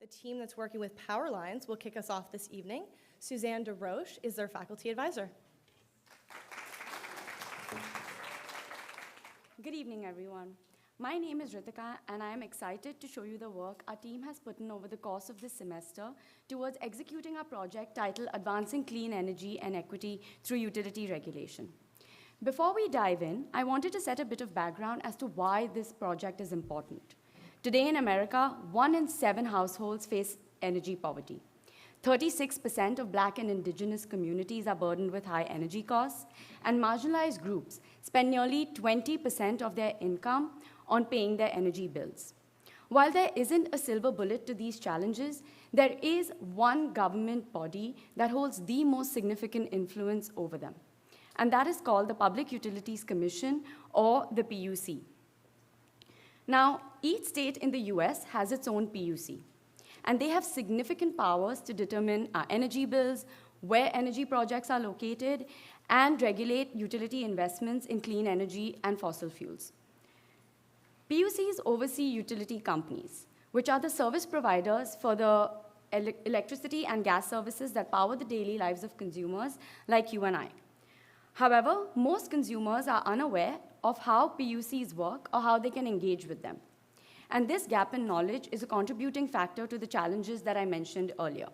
The team that's working with PowerLines will kick us off this evening. Susanne DesRoches is their faculty advisor. Good evening, everyone. My name is Ritika, and I am excited to show you the work our team has put in over the course of this semester towards executing our project titled Advancing Clean Energy and Equity Through Utility Regulation. Before we dive in, I wanted to set a bit of background as to why this project is important. Today in America, 1 in 7 households face energy poverty. 36% of Black and Indigenous communities are burdened with high energy costs, and marginalized groups spend nearly 20% of their income on paying their energy bills. While there isn't a silver bullet to these challenges, there is one government body that holds the most significant influence over them, and that is called the Public Utilities Commission, or the PUC. Now, each state in the US has its own PUC, and they have significant powers to determine our energy bills, where energy projects are located, and regulate utility investments in clean energy and fossil fuels. PUCs oversee utility companies, which are the service providers for the electricity and gas services that power the daily lives of consumers like you and I. However, most consumers are unaware of how PUCs work or how they can engage with them. And this gap in knowledge is a contributing factor to the challenges that I mentioned earlier.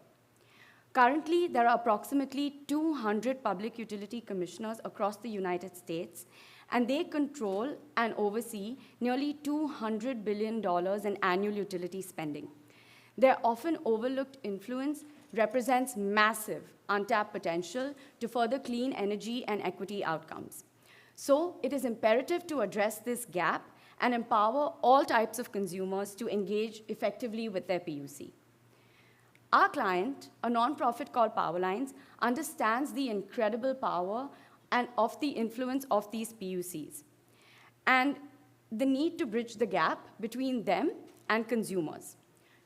Currently, there are approximately 200 public utility commissioners across the United States, and they control and oversee nearly $200 billion in annual utility spending. Their often overlooked influence represents massive untapped potential to further clean energy and equity outcomes. So it is imperative to address this gap and empower all types of consumers to engage effectively with their PUC. Our client, a nonprofit called PowerLines, understands the incredible power and of the influence of these PUCs and the need to bridge the gap between them and consumers.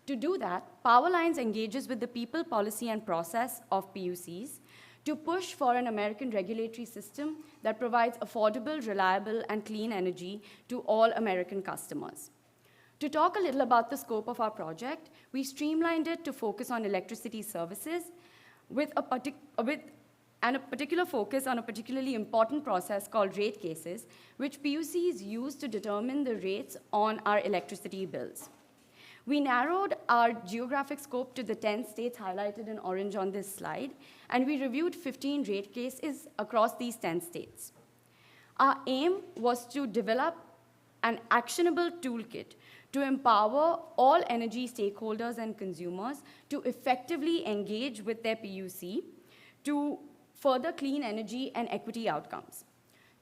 To do that, PowerLines engages with the people, policy, and process of PUCs to push for an American regulatory system that provides affordable, reliable, and clean energy to all American customers. To talk a little about the scope of our project, we streamlined it to focus on electricity services with a particular focus on a particularly important process called rate cases, which PUCs use to determine the rates on our electricity bills. We narrowed our geographic scope to the 10 states highlighted in orange on this slide, and we reviewed 15 rate cases across these 10 states. Our aim was to develop an actionable toolkit to empower all energy stakeholders and consumers to effectively engage with their PUC to further clean energy and equity outcomes.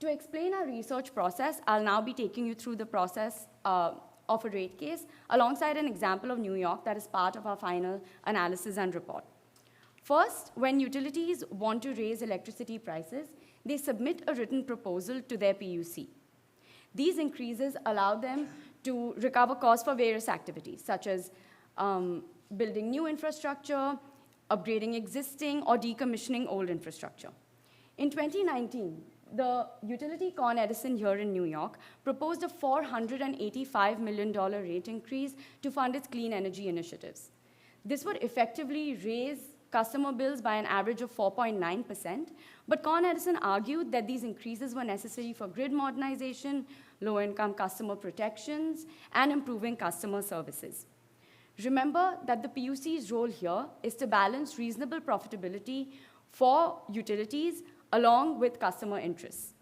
To explain our research process, I'll now be taking you through the process of a rate case alongside an example of New York that is part of our final analysis and report. First, when utilities want to raise electricity prices, they submit a written proposal to their PUC. These increases allow them to recover costs for various activities, such as building new infrastructure, upgrading existing, or decommissioning old infrastructure. In 2019, the utility Con Edison here in New York proposed a $485 million rate increase to fund its clean energy initiatives. This would effectively raise customer bills by an average of 4.9%, but Con Edison argued that these increases were necessary for grid modernization, low-income customer protections, and improving customer services. Remember that the PUC's role here is to balance reasonable profitability for utilities along with customer interests.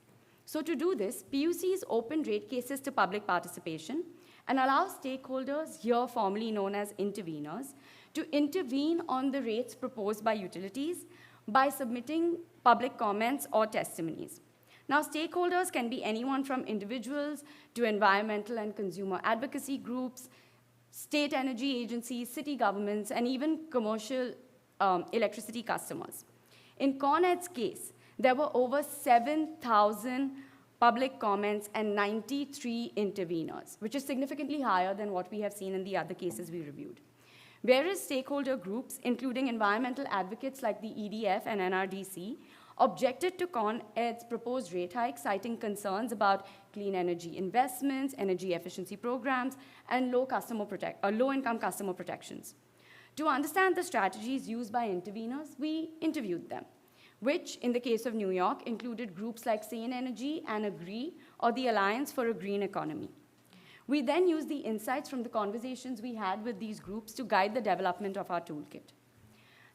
So to do this, PUCs open rate cases to public participation and allow stakeholders, here formerly known as interveners, to intervene on the rates proposed by utilities by submitting public comments or testimonies. Now, stakeholders can be anyone from individuals to environmental and consumer advocacy groups, state energy agencies, city governments, and even commercial electricity customers. In Con Ed's case, there were over 7,000 public comments and 93 interveners, which is significantly higher than what we have seen in the other cases we reviewed. Various stakeholder groups, including environmental advocates like the EDF and NRDC, objected to Con Ed's proposed rate hike, citing concerns about clean energy investments, energy efficiency programs, and low-income customer protections. To understand the strategies used by interveners, we interviewed them, which, in the case of New York, included groups like Sane Energy and Agree, or the Alliance for a Green Economy. We then used the insights from the conversations we had with these groups to guide the development of our toolkit.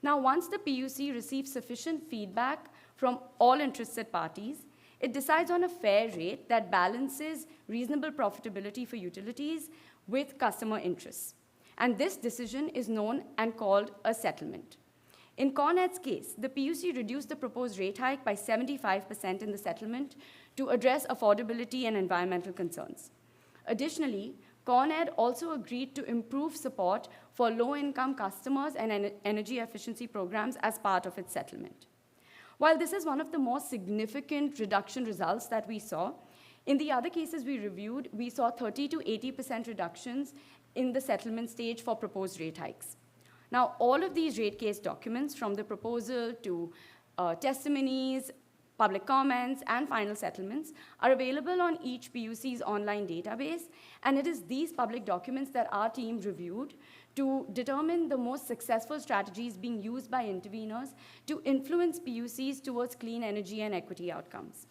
Now, once the PUC receives sufficient feedback from all interested parties, it decides on a fair rate that balances reasonable profitability for utilities with customer interests. And this decision is known and called a settlement. In Con Ed's case, the PUC reduced the proposed rate hike by 75% in the settlement to address affordability and environmental concerns. Additionally, Con Ed also agreed to improve support for low-income customers and energy efficiency programs as part of its settlement. While this is one of the most significant reduction results that we saw, in the other cases we reviewed, we saw 30 to 80% reductions in the settlement stage for proposed rate hikes. Now, all of these rate case documents, from the proposal to testimonies, public comments, and final settlements, are available on each PUC's online database, and it is these public documents that our team reviewed to determine the most successful strategies being used by interveners to influence PUCs towards clean energy and equity outcomes.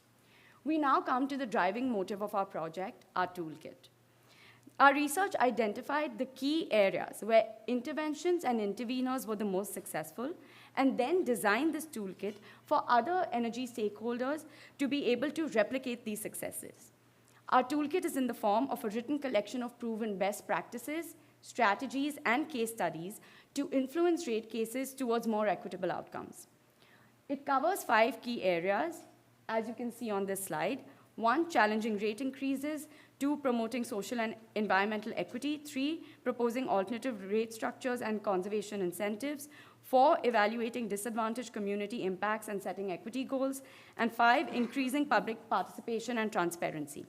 We now come to the driving motive of our project, our toolkit. Our research identified the key areas where interventions and interveners were the most successful, and then designed this toolkit for other energy stakeholders to be able to replicate these successes. Our toolkit is in the form of a written collection of proven best practices, strategies, and case studies to influence rate cases towards more equitable outcomes. It covers 5 key areas, as you can see on this slide. 1, challenging rate increases. 2, promoting social and environmental equity. 3, proposing alternative rate structures and conservation incentives. 4, evaluating disadvantaged community impacts and setting equity goals. And 5, increasing public participation and transparency.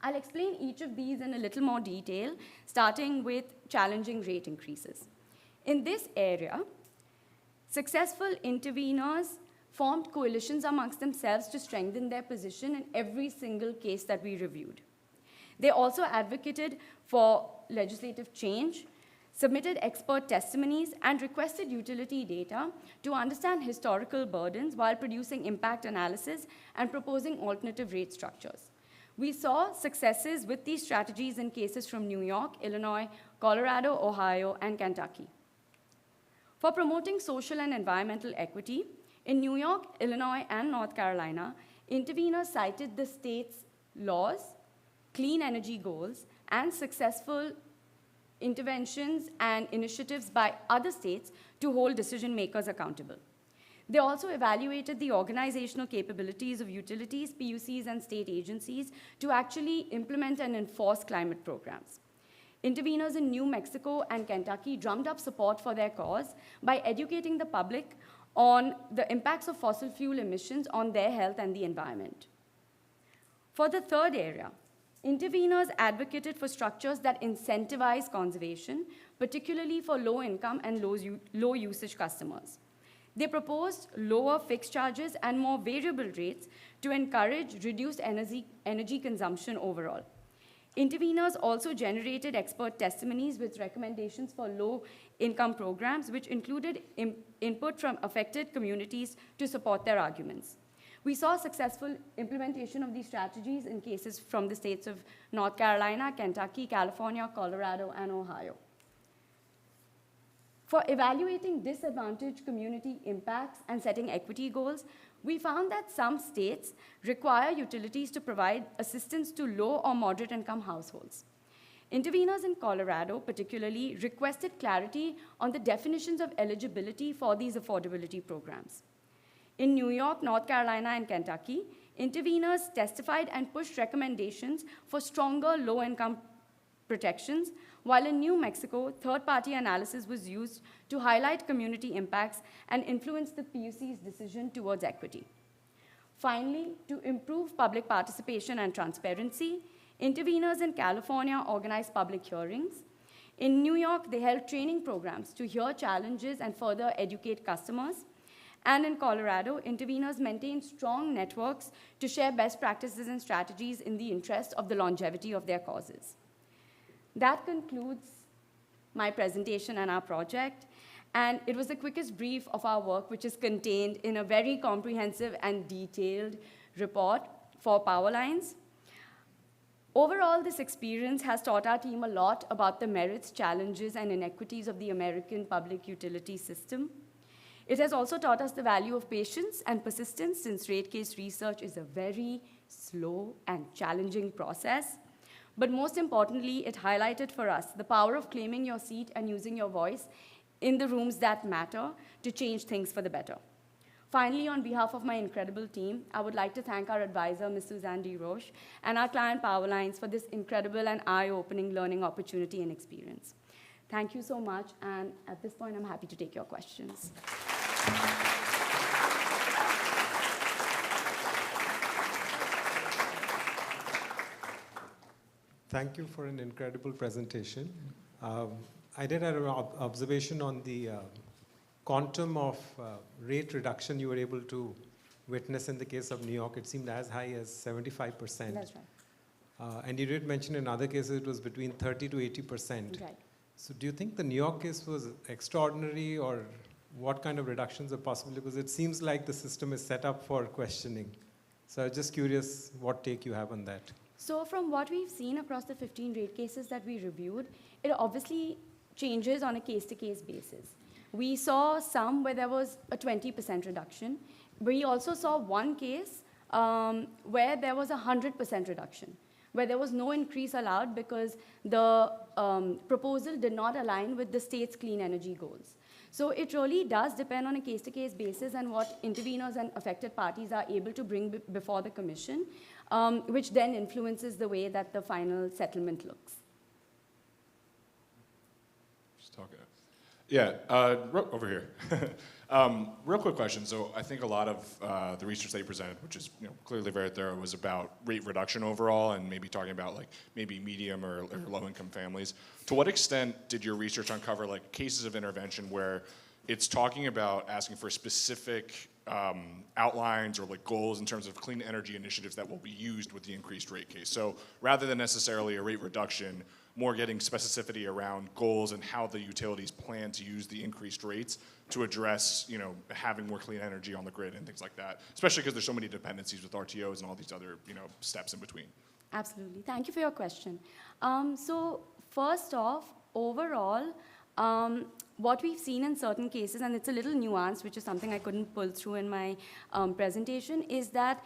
I'll explain each of these in a little more detail, starting with challenging rate increases. In this area, successful interveners formed coalitions amongst themselves to strengthen their position in every single case that we reviewed. They also advocated for legislative change, submitted expert testimonies, and requested utility data to understand historical burdens while producing impact analysis and proposing alternative rate structures. We saw successes with these strategies in cases from New York, Illinois, Colorado, Ohio, and Kentucky. For promoting social and environmental equity, in New York, Illinois, and North Carolina, interveners cited the state's laws, clean energy goals, and successful interventions and initiatives by other states to hold decision makers accountable. They also evaluated the organizational capabilities of utilities, PUCs, and state agencies to actually implement and enforce climate programs. Interveners in New Mexico and Kentucky drummed up support for their cause by educating the public on the impacts of fossil fuel emissions on their health and the environment. For the third area, interveners advocated for structures that incentivize conservation, particularly for low-income and low-usage customers. They proposed lower fixed charges and more variable rates to encourage reduced energy consumption overall. Interveners also generated expert testimonies with recommendations for low-income programs, which included input from affected communities to support their arguments. We saw successful implementation of these strategies in cases from the states of North Carolina, Kentucky, California, Colorado, and Ohio. For evaluating disadvantaged community impacts and setting equity goals, we found that some states require utilities to provide assistance to low or moderate income households. Interveners in Colorado, particularly, requested clarity on the definitions of eligibility for these affordability programs. In New York, North Carolina, and Kentucky, interveners testified and pushed recommendations for stronger low-income protections, while in New Mexico, third-party analysis was used to highlight community impacts and influence the PUC's decision towards equity. Finally, to improve public participation and transparency, interveners in California organized public hearings. In New York, they held training programs to hear challenges and further educate customers. And in Colorado, interveners maintained strong networks to share best practices and strategies in the interest of the longevity of their causes. That concludes my presentation and our project. And it was the quickest brief of our work, which is contained in a very comprehensive and detailed report for PowerLines. Overall, this experience has taught our team a lot about the merits, challenges, and inequities of the American public utility system. It has also taught us the value of patience and persistence, since rate case research is a very slow and challenging process. But most importantly, it highlighted for us the power of claiming your seat and using your voice in the rooms that matter to change things for the better. Finally, on behalf of my incredible team, I would like to thank our advisor, Ms. Susanne DesRoches, and our client, PowerLines, for this incredible and eye-opening learning opportunity and experience. Thank you so much, and at this point, I'm happy to take your questions. Thank you for an incredible presentation. I did have an observation on the quantum of rate reduction you were able to witness in the case of New York. It seemed as high as 75%. That's right. And you did mention in other cases it was between 30 to 80%. Right. So do you think the New York case was extraordinary, or what kind of reductions are possible? Because it seems like the system is set up for questioning. So I was just curious what take you have on that. So from what we've seen across the 15 rate cases that we reviewed, it obviously changes on a case-to-case basis. We saw some where there was a 20% reduction. We also saw one case where there was a 100% reduction, where there was no increase allowed because the proposal did not align with the state's clean energy goals. So it really does depend on a case-to-case basis and what interveners and affected parties are able to bring before the commission, which then influences the way that the final settlement looks. Just talking. Yeah, over here. Real quick question. So I think a lot of the research that you presented, which is clearly very thorough, was about rate reduction overall, and maybe talking about like maybe medium or low-income families. To what extent did your research uncover like cases of intervention where it's talking about asking for specific outlines or like goals in terms of clean energy initiatives that will be used with the increased rate case? So rather than necessarily a rate reduction, more getting specificity around goals and how the utilities plan to use the increased rates to address, having more clean energy on the grid and things like that, especially because there's so many dependencies with RTOs and all these other, steps in between. Absolutely. Thank you for your question. So first off, overall, what we've seen in certain cases, and it's a little nuanced, which is something I couldn't pull through in my presentation, is that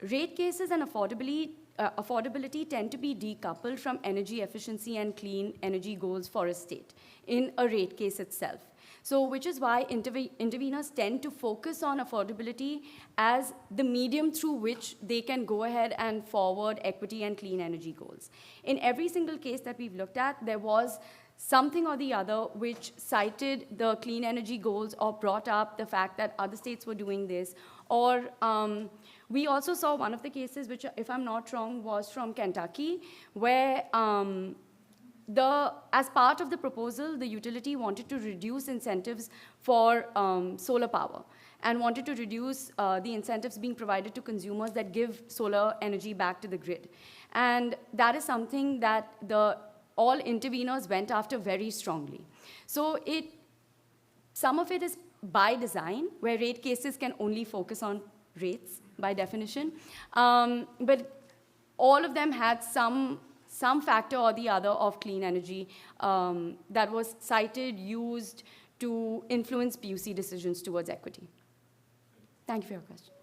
rate cases and affordability tend to be decoupled from energy efficiency and clean energy goals for a state in a rate case itself. So which is why interveners tend to focus on affordability as the medium through which they can go ahead and forward equity and clean energy goals. In every single case that we've looked at, there was something or the other which cited the clean energy goals or brought up the fact that other states were doing this. Or we also saw one of the cases, which, if I'm not wrong, was from Kentucky, where as part of the proposal, the utility wanted to reduce incentives for solar power and wanted to reduce the incentives being provided to consumers that give solar energy back to the grid. And that is something that all interveners went after very strongly. So some of it is by design, where rate cases can only focus on rates by definition. But all of them had some factor or the other of clean energy that was cited, used to influence PUC decisions towards equity. Thank you for your question.